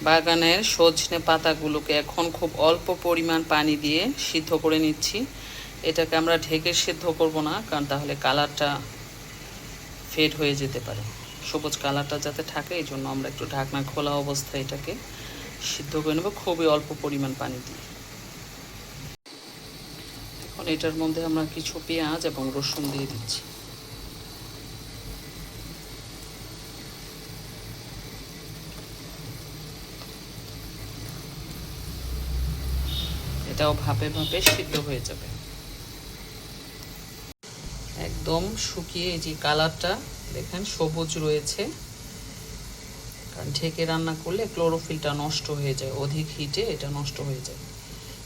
বাগানের সজনে পাতাগুলোকে এখন খুব অল্প পরিমাণ পানি দিয়ে সিদ্ধ করে নিচ্ছি। এটাকে আমরা ঢেকে সিদ্ধ করব না, কারণ তাহলে কালারটা ফেড হয়ে যেতে পারে। সবুজ কালারটা যাতে থাকে এই জন্য আমরা একটু ঢাকনা খোলা অবস্থায় এটাকে সিদ্ধ করে নেব খুবই অল্প পরিমাণ পানি দিয়ে। এখন এটার মধ্যে আমরা কিছু পেঁয়াজ এবং রসুন দিয়ে দিচ্ছি। এটাও ভাপে ভাপে সিদ্ধ হয়ে যাবে। একদম শুকিয়ে এই যে কালারটা দেখেন সবুজ রয়েছে, কারণ ঢেকে রান্না করলে ক্লোরোফিলটা নষ্ট হয়ে যায়, অধিক হিটে এটা নষ্ট হয়ে যায়।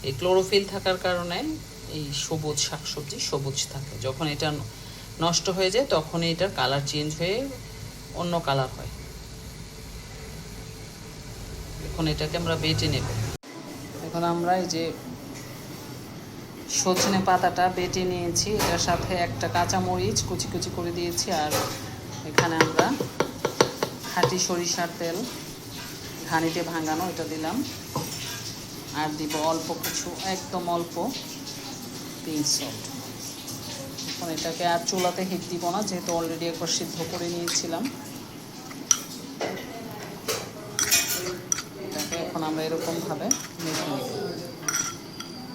এই ক্লোরোফিল থাকার কারণে এই সবুজ শাকসবজি সবুজ থাকে। যখন এটা নষ্ট হয়ে যায় তখন এটার কালার চেঞ্জ হয়ে অন্য কালার হয়। এখন এটাকে আমরা বেটে নেব। এখন আমরা এই যে সজনে পাতাটা বেটে নিয়েছি, এটার সাথে একটা কাঁচামরিচ কুচি কুচি করে দিয়েছি, আর এখানে আমরা খাঁটি সরিষার তেল ঘানিতে ভাঙানো এটা দিলাম, আর দিব অল্প কিছু একদম অল্প পিঙ্ক সল্ট। এখন এটাকে আর চুলাতে হিট দিব না, যেহেতু অলরেডি একবার সিদ্ধ করে নিয়েছিলাম। এটাকে এখন আমরা এরকমভাবে মেখে নেব।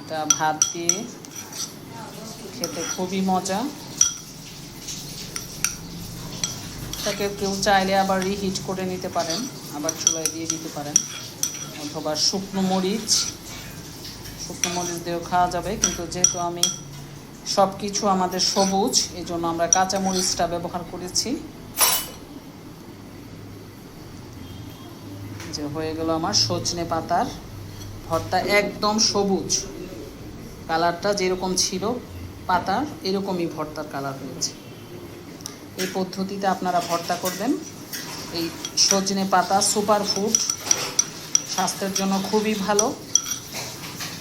এটা ভাত দিয়ে খেতে খুবই মজা। এটাকে কেউ চাইলে আবার রিহিট করে নিতে পারেন, আবার চুলায় দিয়ে দিতে পারেন, অথবা শুকনো মরিচ দিয়েও খাওয়া যাবে। কিন্তু যেহেতু আমি সব কিছু আমাদের সবুজ, এই জন্য আমরা কাঁচা মরিচটা ব্যবহার করেছি। যে হয়ে গেল আমার সজনে পাতার ভর্তা, একদম সবুজ কালারটা যেরকম ছিল পাতার, এরকমই ভর্তার কালার হয়েছে। এই পদ্ধতিতে আপনারা ভর্তা করবেন। এই সজনে পাতা সুপার ফুড, স্বাস্থ্যের জন্য খুবই ভালো।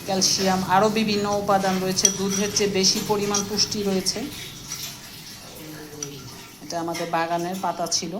ক্যালসিয়াম আরও বিভিন্ন উপাদান রয়েছে, দুধের চেয়ে বেশি পরিমাণ পুষ্টি রয়েছে। এটা আমাদের বাগানের পাতা ছিল।